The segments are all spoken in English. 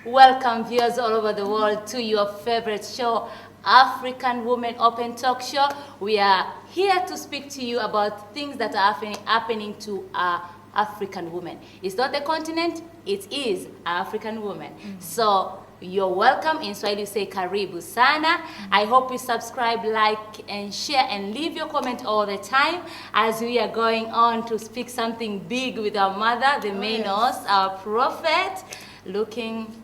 Welcome viewers all over the world to your favorite show, African Women Open Talk Show. We are here to speak to you about things that are happening to African women. It's not the continent, it is African women. So you're welcome. In Swahili say karibu sana. I hope you subscribe, like, and share, and leave your comment all the time as we are going on to speak something big with our mother, the main host, our prophet, looking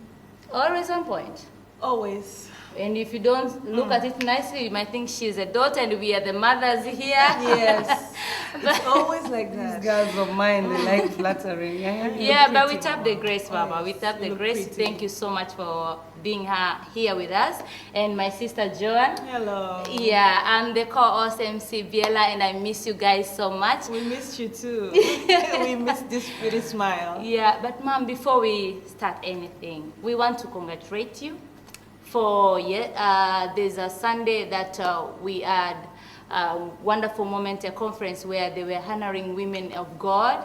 always on point. Always. And if you don't look at it nicely, you might think she's a daughter and we are the mothers here. Yes. It's always like that. These girls of mine, they like flattering. Yeah, but we tap the grace, Mama. Always. We tap the You look grace. pretty. Thank you so much for being here with us. And my sister Joan. Hello. Yeah, I'm the co-host MC Biela, and I miss you guys so much. We missed you too. We missed this pretty smile. Yeah, but Mom, before we start anything, we want to congratulate you for there's a Sunday that we had a wonderful moment, a conference where they were honoring women of God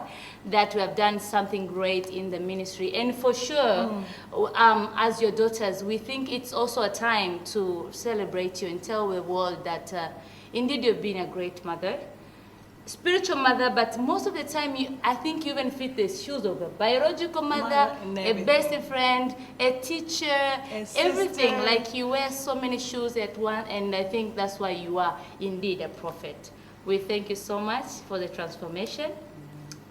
that we have done something great in the ministry. And for sure, as your daughters, we think it's also a time to celebrate you and tell the world that indeed you've been a great mother, spiritual mother, but most of the time I think you even fit the shoes of a biological mother, and a everything. best friend, a teacher, everything. sister. Like you wear so many shoes at once, and I think that's why you are indeed a prophet. We thank you so much for the transformation.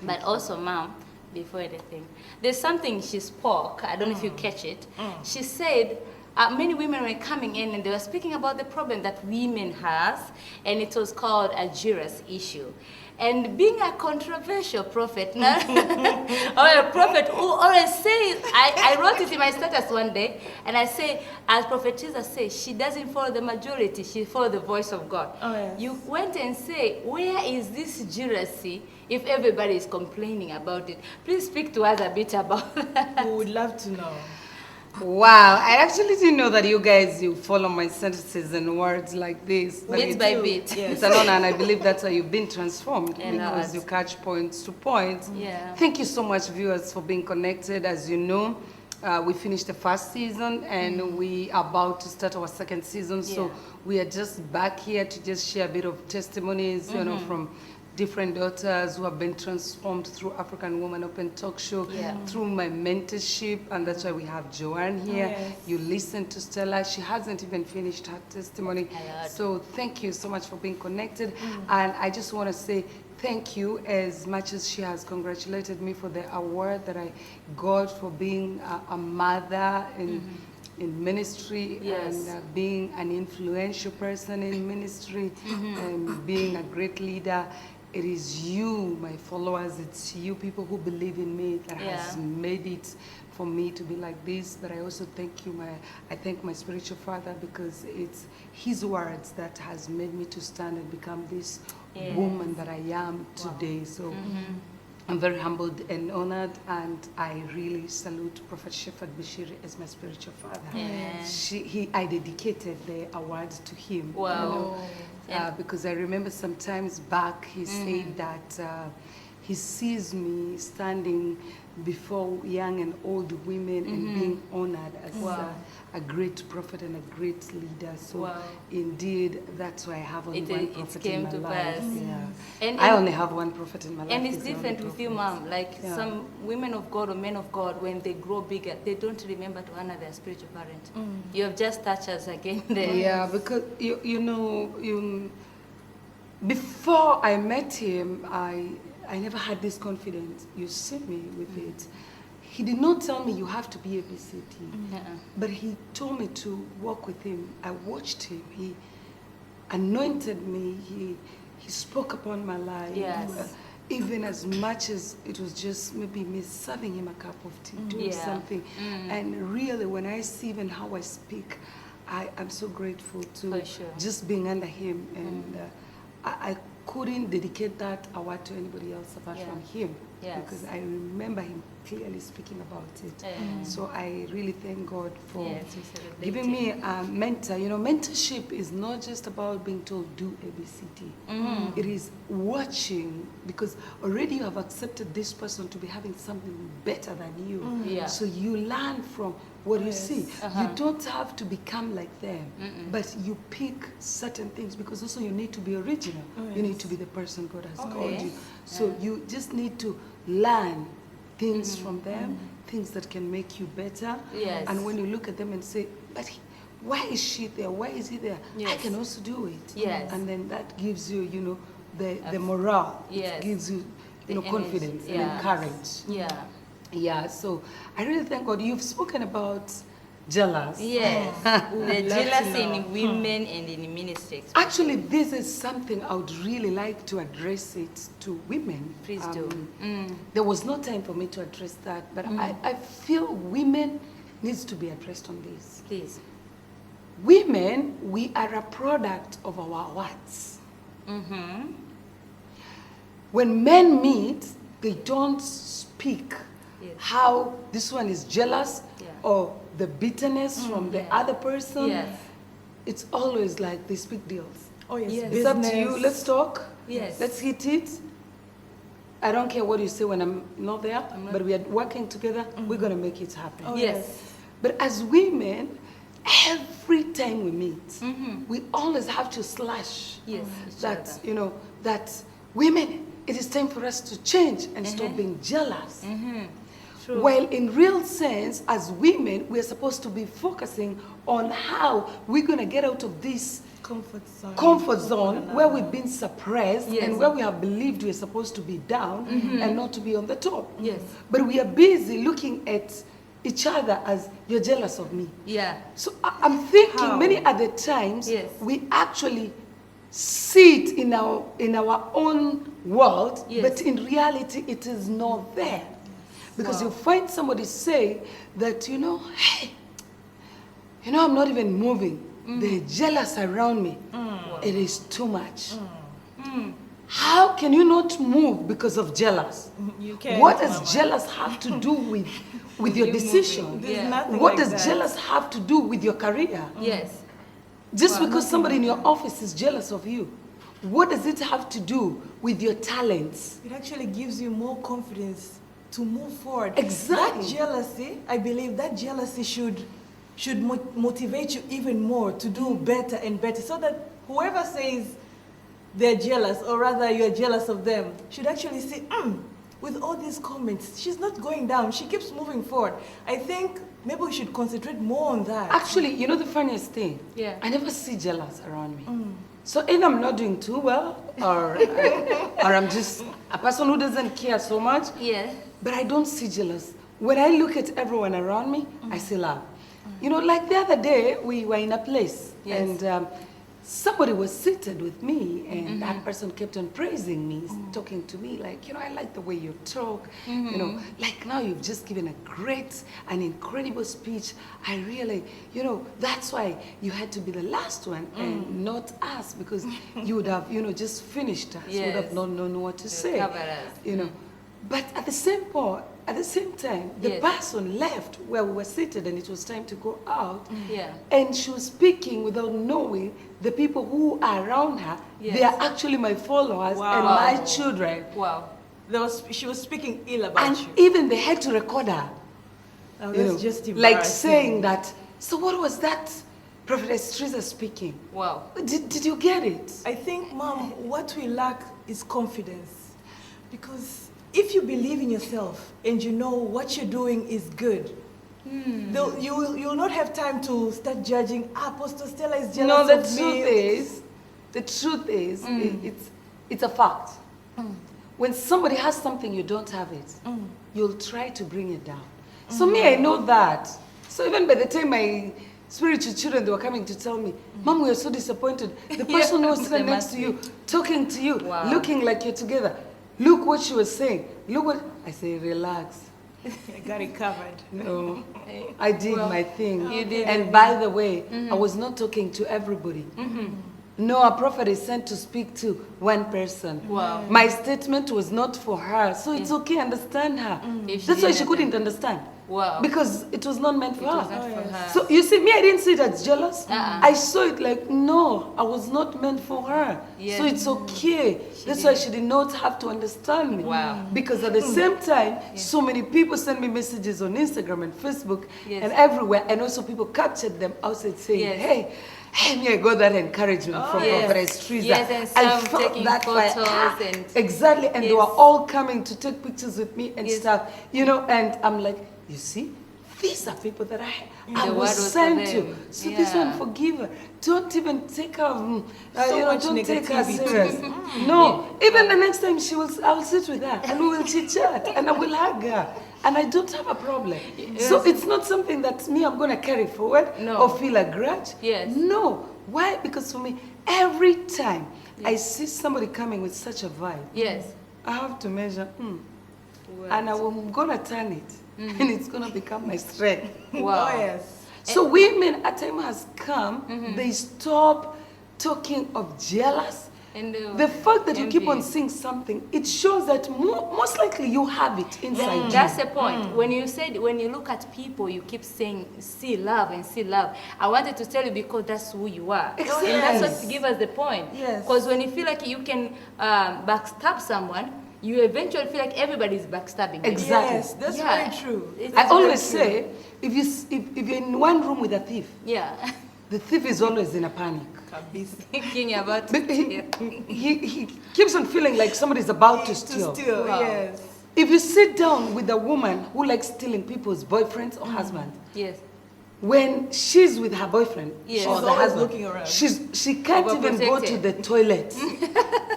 But also, Mom, before anything, there's something she spoke, I don't know if you catch it. She said, many women were coming in and they were speaking about the problem that women has, and it was called a jealous issue. And being a controversial prophet, or a prophet who always says, I wrote it in my status one day, and I say, as Prophetess Trizah says, she doesn't follow the majority, she follows the voice of God. Oh, yes. You went and say, where is this jealousy if everybody is complaining about it? Please speak to us a bit about that. We would love to know. Wow, I actually didn't know that you follow my sentences and words like this. But Bit it's, by do. bit. Yes. it's an honor, and I believe that's how you've been transformed And because us. you catch points to points. Yeah. Thank you so much, viewers, for being connected. As you know, we finished the first season and we are about to start our second season. So Yeah. we are just back here to just share a bit of testimonies, you know, from different daughters who have been transformed through African Women Open Talk Show, Yeah. through my mentorship, and that's why we have Joan here. Yes. You listen to Stella. She hasn't even finished her testimony. I heard. So thank you so much for being connected. And I just want to say thank you as much as she has congratulated me for the award that I got for being a mother in ministry, Yes. and being an influential person in ministry, and being a great leader. It is you, my followers, it's you people who believe in me that has Yeah. made it for me to be like this. But I also thank you, I thank my spiritual father, because it's his words that has made me to stand and become this Yes. woman that I am today. So I'm very humbled and honored, and I really salute Prophet Shepherd Bashiri as my spiritual father. Amen. I dedicated the award to him. Wow. You know, And- because I remember sometimes back he said that he sees me standing before young and old women and being honored as Wow. a great prophet and a great leader. So Wow. indeed, that's why I have only one It prophet came in my to life. pass. Yeah. And- I and- only have one prophet in my life. And it's He's the only different with you, prophet. Mom. Like Yeah. some women of God or men of God, when they grow bigger, they don't remember to honor their spiritual parent. You have just touched us again there. Yeah, because before I met him, I never had this confidence. You see me with it. He did not tell me you have to be a BCT, but he told me to walk with him. I watched him. He anointed me. He spoke upon my life. Yes. Even as much as it was just maybe me serving him a cup of tea, doing Yeah. something. And really, when I see even how I speak, I'm so grateful to For sure. just being under him. And I couldn't dedicate that award to anybody else apart Yeah. from him. Yes. because I remember him clearly speaking about it. Mm. So I really thank God for Yes, we celebrate giving me a mentor. You know, mentorship is not just about being told do ABCD. Mm. It is watching, because already you have accepted this person to be having something better than you. Yeah. So you learn from what you see. Uh-huh. You don't have to become like them, but you pick certain things, because also you need to be original. You need to be the person God has called you. So you just need to learn things from them, things that can make you better. Yes. And when you look at them and say, but why is she there? Why is he there? I Yes. can also do it. Yes. And then that gives you, you know, the morale. Yes. It gives you, The you know, energy. confidence Yeah. and courage. Yeah. Yeah, so I really thank God. You've spoken about jealous. Yes. The Love to jealousy know. in women and in ministry. Actually, this is something I would really like to address it to women. Please do. There was no time for me to address that, but I feel women needs to be addressed on this. Please. Women, we are a product of our words. Mm-hmm. When men meet, they don't speak Yes. how this one is jealous or the bitterness from the other person. Yes. It's always like they speak deals. Oh yes, Yes. It's up to you. Let's talk. Yes. Let's hit it. I don't care what you say when I'm not there, but we are working together. We're going to make it happen. Oh, Yes. But as women, every time we meet, we always have to slash Yes. each that, other. you know, that women, it is time for us to change and stop being jealous. True. While in real sense, as women, we're supposed to be focusing on how we're going to get out of this comfort zone where we've been suppressed Yes. and where we have believed we're supposed to be down and not to be on the top. Yes. But we are busy looking at each other as you're jealous of me. Yeah. So I'm thinking How? many other times Yes. we actually sit in our own world, Yes. but in reality it is not there. Because Wow. you find somebody say that, you know, hey, you know, I'm not even moving. They're jealous around me. It is too much. How can you not move because of jealous? You can't. What does jealous have to do with your You decision? moving. There's Yeah. nothing What like does that. jealous have to do with your career? Yes. Just because somebody in your office is jealous of you, what does it have to do with your talents? It actually gives you more confidence to move forward. Exactly. That jealousy, I believe that jealousy should motivate you even more to do better and better, so that whoever says they're jealous, or rather you're jealous of them, should actually say, with all these comments, she's not going down, she keeps moving forward. I think maybe we should concentrate more on that. Actually, you know the funniest thing? Yeah. I never see jealous around me. So either I'm not doing too well, or I'm just a person who doesn't care so much. Yeah. But I don't see jealous. When I look at everyone around me, I see love. You know, like the other day, we were in a place, Yes. and somebody was seated with me, and that person kept on praising me, talking to me like, you know, I like the way you talk. You know, like now you've just given an incredible speech. I really, you know, that's why you had to be the last one and not us, because you would have, you know, just finished us. You would have Yes. not known what to say. covered us. You know, but at the same time, the Yes. person left where we were seated, and it was time to go out. Yeah. And she was speaking without knowing the people who are around her. Yes. They are actually my followers and Wow. my children. Wow. She was speaking ill about And you. even they had to record her. Oh, you that's know, just like embarrassing. saying that, so what was that Prophetess Trizah speaking? Wow. Did you get it? I think, Mom, what we lack is confidence. Because if you believe in yourself and you know what you're doing is good, you will not have time to start judging, Apostle Stella is No, jealous the of me. truth is, it's a fact. When somebody has something, you don't have it, you'll try to bring it down. So me, I know that. So even by the time my spiritual children, they were coming to tell me, Mom, we are so disappointed. The person who was sitting They next must to you, talking to you, Wow. looking like you're together. Look what she was saying. Look what, I say, relax. I got it covered. No, I did Well, my thing. you did And by the way, I was not talking to everybody. No, a prophet is sent to speak to one person. Wow. My statement was not for her, so it's okay, understand her. If That's why she didn't couldn't understand. Wow. Because it was not meant for her. was not for her. So you see, me, I didn't see it as jealous. Uh-uh. I saw it like, no, I was not meant for her. Yes. So it's okay. That's why she did not have to understand me. Wow. Because at the same time, so many people send me messages on Instagram and Facebook Yes. and everywhere, and also people captured them outside saying, Yes. hey, me, I got that encouragement from yes. Prophetess Trizah. Yes, and I some felt taking that photos fire. and- Exactly, and they Yes. were all coming to take pictures with me and Yes. stuff, you know, and I'm like, you see, these are people that I The word was was for sent to. them. So this Yeah. one, forgive her. Don't even take her, So you know, much don't take her negativity. serious. No, even the next time I'll sit with her and we will chit chat and I will hug her. And I don't have a problem. So it's not something that I'm going to carry forward No. or feel a grudge. Yes. No. Why? Because for me, every time I see somebody coming with such a vibe, Yes. I have to measure, Well, and I'm going to turn it. And it's going to become my strength. Wow. Oh, yes. So women, a time has come, they stop talking of jealous. And The fact that you keep on envy. saying something, it shows that most likely you have it inside you. That's the point. When you look at people, you keep saying, see love and see love. I wanted to tell you because that's who you are. Exactly. And that's what gives us the point. Yes. Because when you feel like you can backstab someone, you eventually feel like everybody's backstabbing you. Exactly. Yes, that's Yeah. very true. It's I very always true. say, if you're in one room with a thief, Yeah. the thief is always in a panic. Thinking about But it. he keeps on feeling like somebody's about to steal. Wow. Yes. If you sit down with a woman who likes stealing people's boyfriends or husbands, Yes. when she's with her boyfriend Yes. or She's the always husband, looking around. she can't even go to Overprotected. the toilet.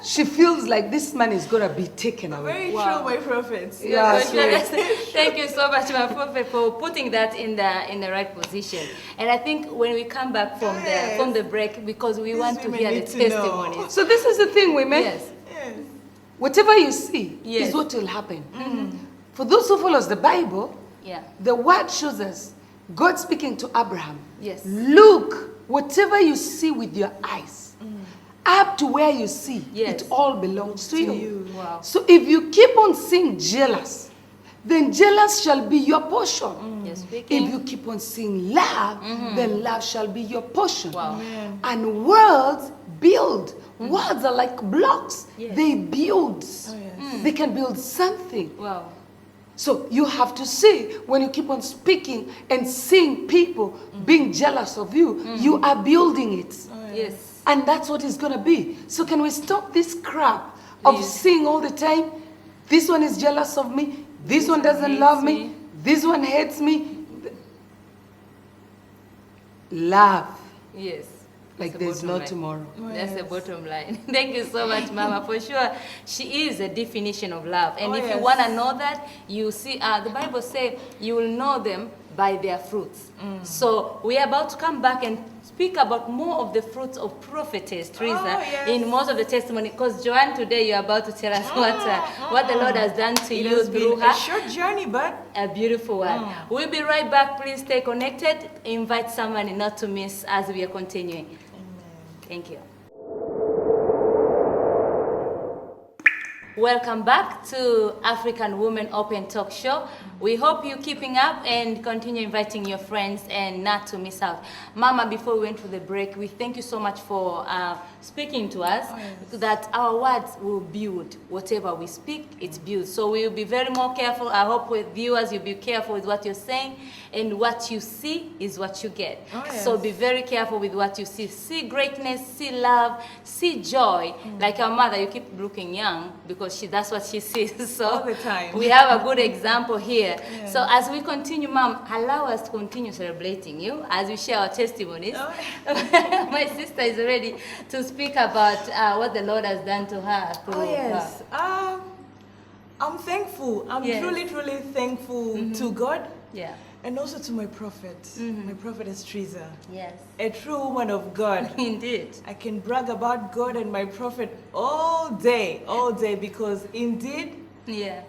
She feels like this man is gonna be taken away. Very Wow. true, my prophets. Yeah, Yes. Thank you so much, my prophet, for putting that in the right position. And I think when we come back from the break, because we These want to women hear the need to know. testimonies. So this is the thing, women. Yes. Yes. Whatever you see Yes. is what will happen. For those who follows the Bible, Yeah. the word shows us God speaking to Abraham. Yes. Look, whatever you see with your eyes, up to where you see, Yes. it all belongs to you. Wow. So if you keep on seeing jealous, then jealous shall be your portion. Yes, If speaking. you keep on seeing love, then love shall be your portion. Wow. And words build. Words are like blocks. Yes. They build. Oh, yes. They can build something. Wow. So you have to see, when you keep on speaking and seeing people being jealous of you, you are building it. Yes. And that's what it's going to be. So can we stop this crap of Please. seeing all the time, this one is jealous of me, this one doesn't love me, this one hates me. Love Yes. like That's the there's bottom no line. tomorrow. That's the bottom line. Thank you so much, Mama. For sure, she is a definition of love. And Oh, if yes. you want to know that, you see, the Bible says you will know them by their fruits. So we are about to come back and speak about more of the fruits of Prophetess Trizah yes. in most of the testimony. Because Joan, today you're about to tell us what the Lord has done to It you has through been her. a short journey, but A beautiful one. We'll be right back. Please stay connected. Invite someone not to miss as we are continuing. Thank you. Welcome back to African Women Open Talk Show. We hope you're keeping up and continue inviting your friends and not to miss out. Mama, before we went to the break, we thank you so much for speaking to us, that our words will build. Whatever we speak, it builds. So we will be very more careful. I hope with viewers, you'll be careful with what you're saying, and what you see is what you get. So be very careful with what you see. See greatness, see love, see joy. Like our mother, you keep looking young because that's what she sees. So all the time. we have a good example here. So as we continue, Mom, allow us to continue celebrating you as we share our testimonies. My sister is ready to speak about what the Lord has done to her through oh yes, her. I'm thankful. I'm Yes. truly thankful to God. Yeah. And also to my prophet, my prophetess Trizah, Yes. a true woman of God. Indeed. I can brag about God and my prophet all day, because indeed Yeah.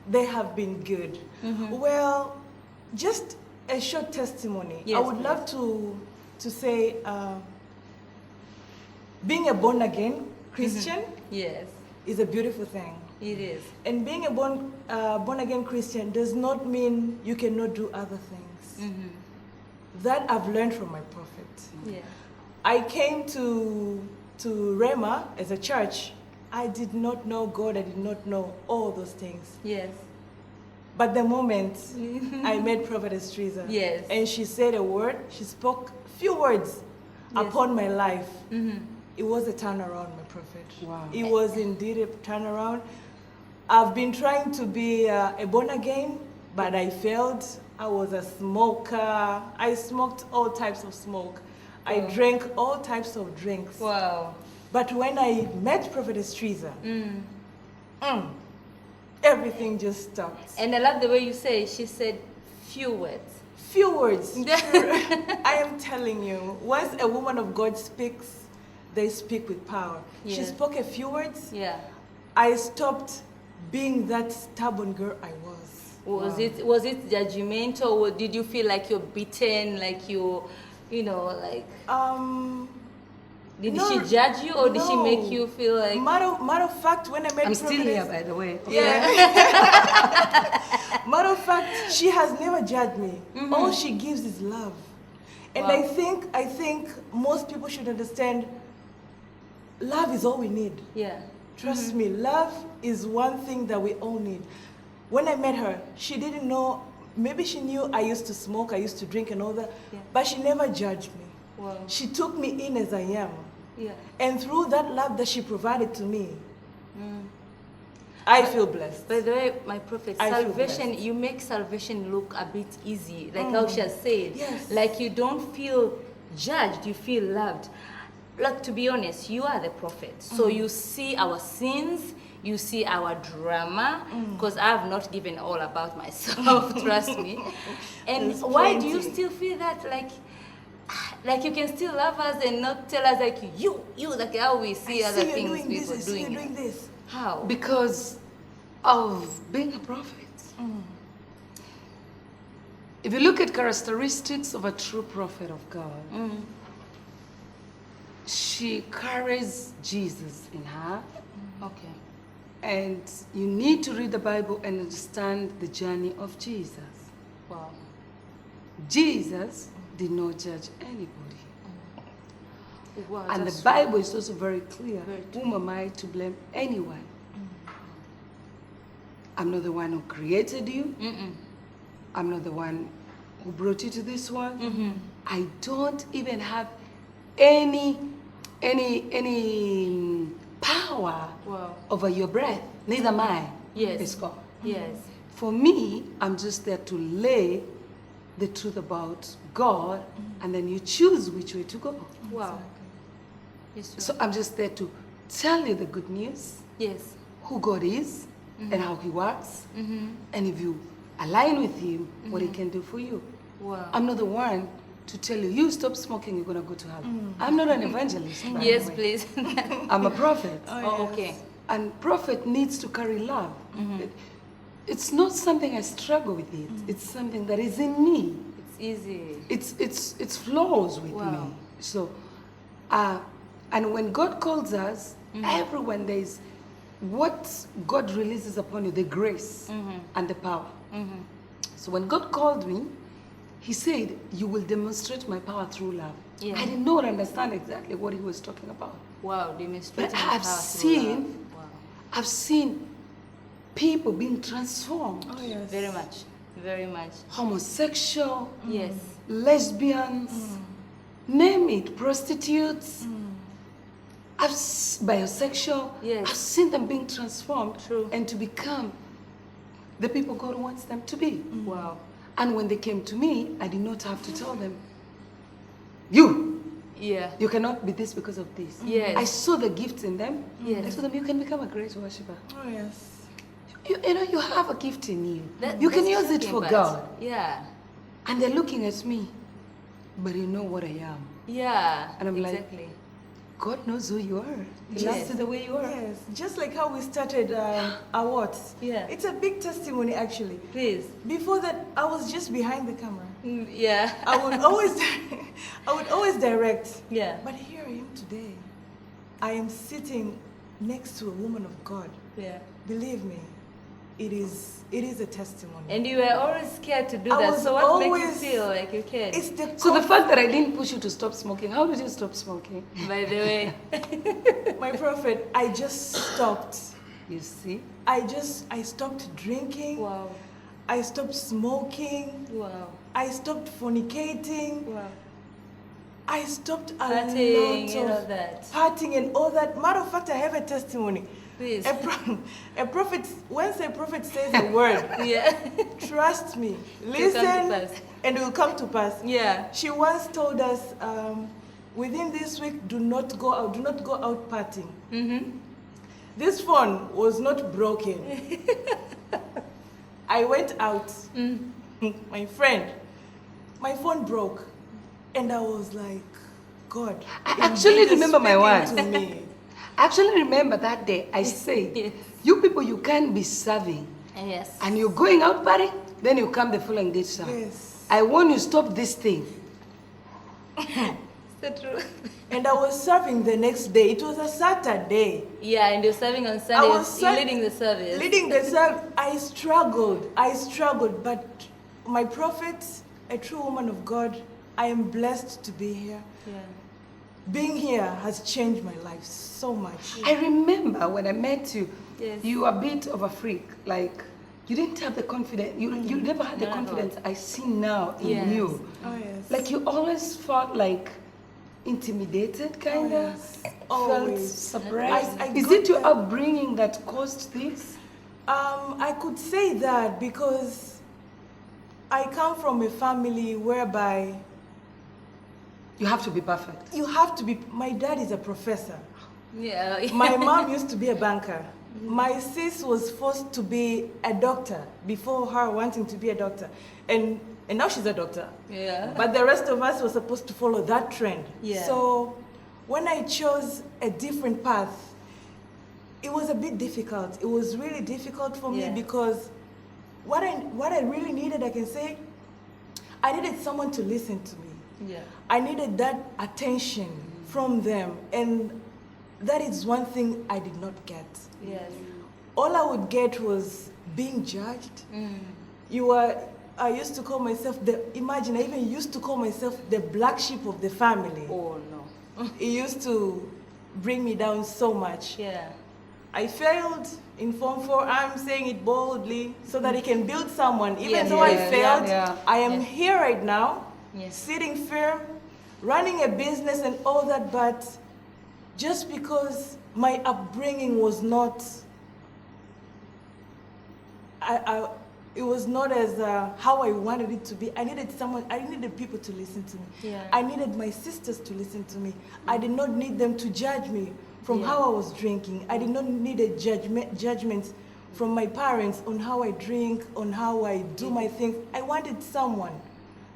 they have been good. Well, just a short testimony. Yes, I would please. love to say being a born-again Christian Yes, is a beautiful thing. it is. And being a born-again Christian does not mean you cannot do other things. That I've learned from my prophet. Yeah. I came to Rema as a church. I did not know God. I did not know all those things. Yes. But the moment I met Prophetess Trizah, Yes. and she said a word, she spoke a few words upon my life. It was a turnaround, my prophet. Wow. It was indeed a turnaround. I've been trying to be a born again, but I failed. I was a smoker. I smoked all types of smoke. I drank all types of drinks. Wow. But when I met Prophetess Trizah, everything just stopped. And I love the way you say, she said few words. Few words. I am telling you, once a woman of God speaks, they speak with power. She Yes. spoke a few words. Yeah. I stopped being that stubborn girl I was. Was it judgmental, or did you feel like you're beaten, like you know, like did No, she judge you, or did she no. make you feel like Matter of fact, when I met I'm still here, Prophetess- by the way. Yeah. Matter of fact, she has never judged me. All she gives is love. And Wow. I think most people should understand love is all we need. yeah. Trust me, love is one thing that we all need. When I met her, she didn't know, maybe she knew I used to smoke, I used to drink and all that, Yeah. but she never judged me. Wow. She took me in as I am. Yeah. And through that love that she provided to me, I feel blessed. By the way, my prophet, I feel salvation, blessed. you make salvation look a bit easy, like how she has said. Yes. Like you don't feel judged, you feel loved. Like, to be honest, you are the prophet. So you see our sins, you see our drama, because I have not given all about myself, trust me. And There's why do you plenty. still feel that, like you can still love us and not tell us, like, you, like how we see I other see you things doing this, people I see you doing? doing this. How? Because of being a prophet. If you look at characteristics of a true prophet of God, she carries Jesus in her. Okay. And you need to read the Bible and understand the journey of Jesus. Wow. Jesus did not judge anybody. Wow, And that's the Bible is also very clear. Very true. Whom am I to blame anyone? I'm not the one who created you. I'm not the one who brought you to this world. I don't even have any power Wow. over your breath. Neither am I. Yes. It's God. Yes. For me, I'm just there to lay the truth about God, and then you choose which way to go. Wow. Yes. So I'm just there to tell you the good news, Yes. who God is, and how He works, and if you align with Him, what He can do for you. Wow. I'm not the one to tell you, you stop smoking, you're going to go to hell. I'm not an evangelist. by the Yes, way. please. I'm a prophet. Oh, okay. And prophet needs to carry love. It's not something I struggle with it. It's something that is in me. It's easy. It's flows with Wow. me. So, and when God calls us, everyone there is what God releases upon you, the grace and the power. So when God called me, He said, "You will demonstrate my power through love." Yeah. I did not understand exactly what He was talking about. Wow, demonstrating But the I've power through seen- love. Wow. I've seen people being transformed. Oh, yes. Very much. Very much. Homosexual, Yes. lesbians, name it, prostitutes, bisexual. Yes. I've seen them being transformed True. and to become the people God wants them to be. Wow. And when they came to me, I did not have to tell them, you Yeah. cannot be this because of this. Yes. I saw the gifts in them. Yes. I told them, you can become a great worshiper. Oh, yes. You know, you have a gift in you. That- You can that's use it talking for about- God. Yeah. And they're looking at me, but you know what I am. Yeah. And I'm like, exactly. God knows who you are. He Yes. loves you the way you are. Yes, just like how we started our Watts. Yeah. It's a big testimony, actually. Please. Before that, I was just behind the camera. Yeah. I would always direct. Yeah. But here I am today. I am sitting next to a woman of God. Yeah. Believe me, it is a testimony. And you were always scared to do I that. was So what makes you always- feel like you cared? It's the So the fact that I didn't push you to stop smoking, how did you stop smoking? By the way. my prophet, I just stopped. You see? I stopped drinking. Wow. I stopped smoking. Wow. I stopped fornicating. Wow. I stopped a Partying lot and all of that. partying and all that. Matter of fact, I have a testimony. Please. A prophet, once a prophet says a word, Yeah. trust me, come to listen, pass. and it will come to pass. Yeah. She once told us, within this week, do not go out partying. Mm-hmm. This phone was not broken. I went out, my friend, my phone broke, and I was like, God, I actually indeed is remember my speaking words. to me. I actually remember that day I said, Yes. you people, you can't be serving. Yes. And you're going out party, then you come the following day to serve. Yes. I want you to stop this thing. Is that true? And I was serving the next day. It was a Saturday. Yeah, and you're serving on I Sunday. was You're leading the service. Leading the service, I struggled, but my prophet, a true woman of God, I am blessed to be here. Yeah. Being here has changed my life so much. I remember when I met you, Yes. you were a bit of a freak. Like, you didn't have the confidence. You never had the Not at all. confidence I see now in Yes. you. Oh yes. Like, you always felt like intimidated, kind of. yes. Felt Always. surprised. I Is got it your that- upbringing that caused this? I could say that because I come from a family whereby You have to be perfect. you have to be. My dad is a professor. Yeah. My mom used to be a banker. My sis was forced to be a doctor before her wanting to be a doctor. And now she's a doctor. Yeah. But the rest of us were supposed to follow that trend. Yeah. So when I chose a different path, it was a bit difficult. It was really difficult for me Yeah. because what I really needed, I can say, I needed someone to listen to me. Yeah. I needed that attention from them, and that is one thing I did not get. Yes. All I would get was being judged. I used to call myself I even used to call myself the black sheep of the family. Oh no. It used to bring me down so much. Yeah. I failed in Form 4. I'm saying it boldly so that it can build someone. Even Yes, though I yes, failed, yeah. I am Yes. here right now, Yes. sitting firm, running a business and all that, but just because my upbringing was not, it was not as how I wanted it to be. I needed people to listen to me. Yeah. I needed my sisters to listen to me. I did not need them to judge me from Yeah. how I was drinking. I did not need a judgment from my parents on how I drink, on how I do my things. I wanted someone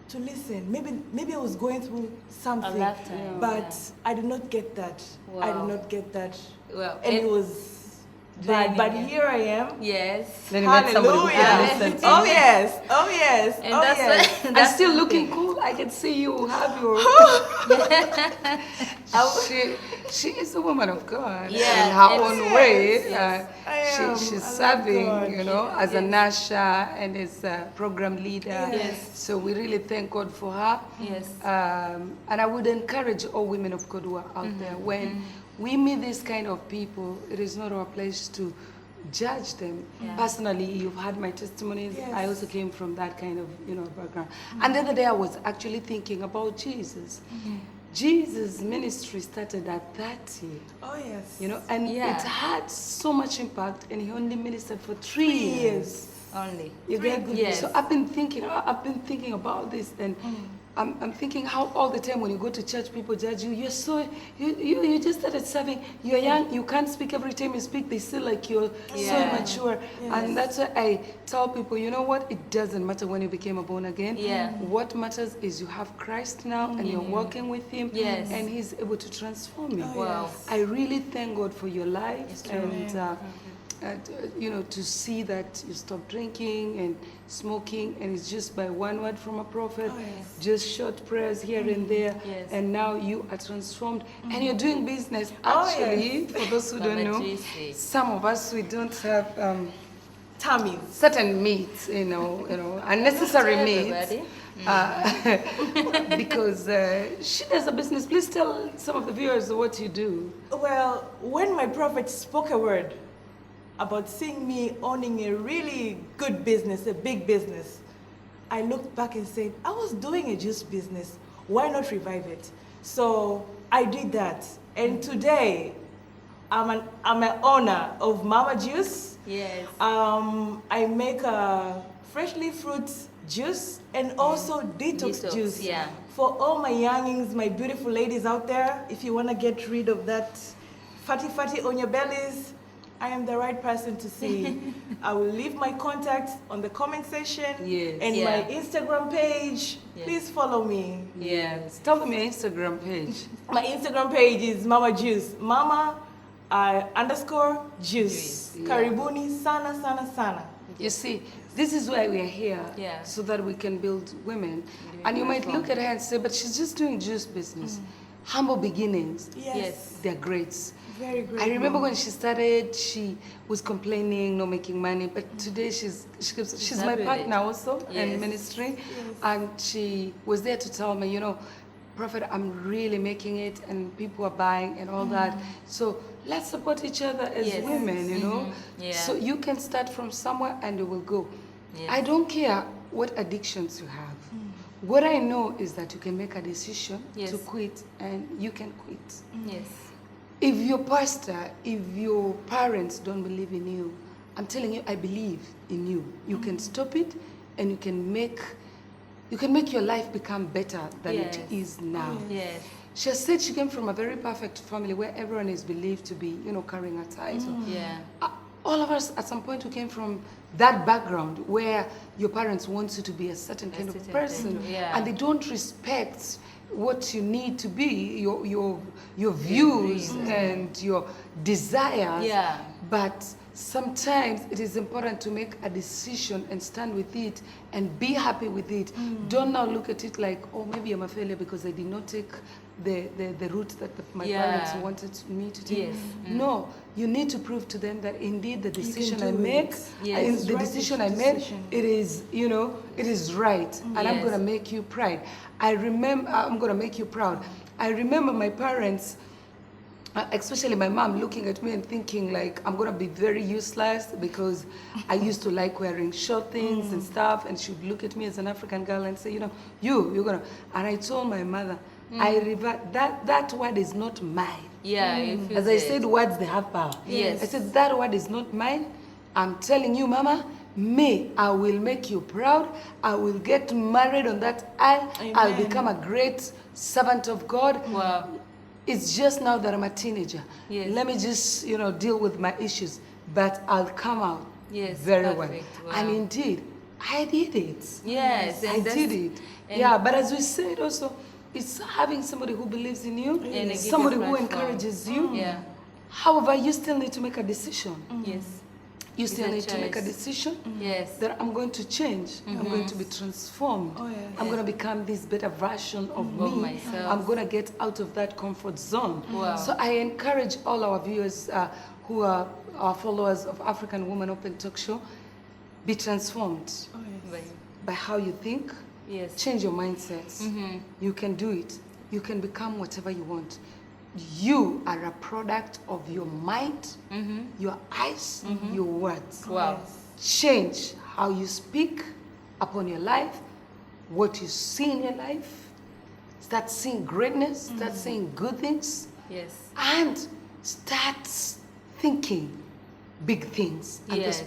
to listen. Maybe I was going through something, lifetime, but yeah. I did not get that. I did Wow. not get that, Well, and it was bad. draining, But yeah. here I am. Yes. Then you met somebody who Hallelujah. can listen to Oh you. yes. Oh yes. And oh that's yes. why- And that's still the looking thing. cool. I can see you have your. she is a woman of God Yeah, in her and- own Yes, way. yes, I am. She's I love serving, God. you know, as a Nasha and as a program leader. Yes. So we really thank God for her. Yes. And I would encourage all women of God who are out there, when we meet these kind of people, it is not our place to judge them. Yeah. Personally, you've had my testimonies. Yes. I also came from that kind of, background. And the other day I was actually thinking about Jesus. Jesus' ministry started at 30, Oh yes. and Yeah. it had so much impact, and he only ministered for 3 3 years. years. Only. You Three get good years. So I've been thinking about this, and I'm thinking how all the time when you go to church, people judge you. You just started serving. You're young. You can't speak every time you speak. They feel like you're so Yeah. immature, and that's why I tell people, you know what? It doesn't matter when you became a born again. Yeah. What matters is you have Christ now, and you're walking with Him. Yes. And He's able to transform you. Oh, Wow. yes. I really thank God for your life, It's true. and to see that you stop drinking and smoking, and it's just by one word from a prophet, just short prayers here and there, and now you are transformed, and you're doing business. Actually, for those who don't know, some of us, we don't have tummies, certain meats, unnecessary meats. Because she does a business. Please tell some of the viewers what you do. Well, when my prophet spoke a word about seeing me owning a really good business, a big business, I looked back and said, I was doing a juice business. Why not revive it? So I did that. And today, I'm an owner of Mama Juice. Yes. I make a freshly fruit juice and also detox juice. Yeah. For all my youngings, my beautiful ladies out there, if you want to get rid of that fatty on your bellies, I am the right person to see. I will leave my contacts on the comment section and my Instagram page. Please follow me. Yes. Tell them your Instagram page. My Instagram page is Mama Juice. Mama _ juice. Karibuni sana sana sana. You see, this is why we are here, so that we can build women. And you might look at her and say, but she's just doing juice business. Humble beginnings. Yes. They're great. Very great. I remember when she started, she was complaining, not making money, but today she's my partner also in ministry, and she was there to tell me, Prophet, I'm really making it, and people are buying and all that. So let's support each other as women, So you can start from somewhere and you will go. I don't care what addictions you have. What I know is that you can make a decision to quit, and you can quit. Yes. If your pastor, if your parents don't believe in you, I'm telling you, I believe in you. You can stop it, and you can make your life become better than it is now. Yes. She has said she came from a very perfect family where everyone is believed to be, carrying a title. All of us, at some point, we came from that background where your parents want you to be a certain kind of person, and they don't respect what you need to be, your views and your desires. But sometimes it is important to make a decision and stand with it and be happy with it. Don't now look at it like, oh, maybe I'm a failure because I did not take the route that my parents wanted me to take. No, you need to prove to them that indeed the decision I make, the decision I made, it is, it is right, and I'm going to make you proud. I'm going to make you proud. I remember my parents, especially my mom, looking at me and thinking like I'm gonna be very useless because I used to like wearing short things and stuff, and she'd look at me as an African girl and say, you're gonna. And I told my mother, I revert that word is not mine. As I said, words, they have power. I said that word is not mine. I'm telling you, Mama, I will make you proud. I will get married on that aisle. I'll become a great servant of God. Wow. It's just now that I'm a teenager. Let me just, deal with my issues. But I'll come out very well. Wow. And indeed, I did it. Yes. I did it. But as we said also, it's having somebody who believes in you, and somebody who encourages you. However, you still need to make a decision. You still need to make a decision that I'm going to change. I'm going to be transformed. I'm going to become this better version of me. Myself. I'm going to get out of that comfort zone. So I encourage all our viewers who are our followers of African Woman Open Talk Show, be transformed by how you think. Change your mindsets. You can do it. You can become whatever you want. You are a product of your mind, your eyes, your words. Change how you speak upon your life, what you see in your life. Start seeing greatness, start seeing good things. And start thinking big things. And those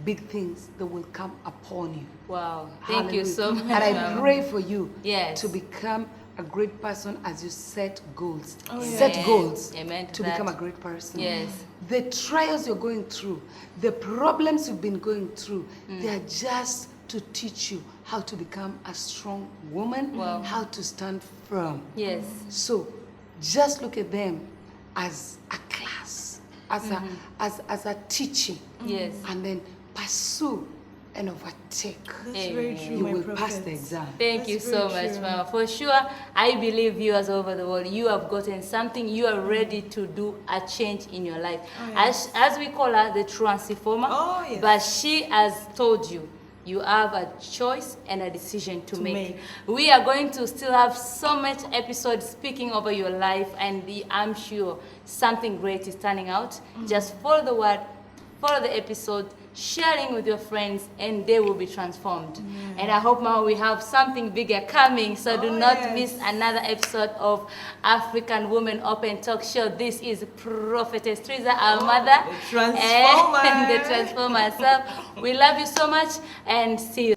big things that will come upon you. Wow. Thank you so much. And I pray for you to become a great person as you set goals. Set goals to become a great person. The trials you're going through, the problems you've been going through, they are just to teach you how to become a strong woman, how to stand firm. So just look at them as a class, as a teaching. Yes. And then pursue and overtake. That's very true, You my will pass prophet. the exam. Thank you That's so very much, true. Mama. For sure, I believe viewers over the world, you have gotten something. You are ready to do a change in your life. Oh, yes. As we call her, the transformer. Oh, yes. But she has told you, you have a choice and a decision to make. We are going to still have so much episodes speaking over your life, and I'm sure something great is turning out. Just follow the word, follow the episode, sharing with your friends, and they will be transformed. And I hope, Mama, we have something bigger coming, so do not miss another episode of African Women Open Talk Show. This is Prophetess Trizah, our mother, the transformer. and the transformer herself. We love you so much, and see you.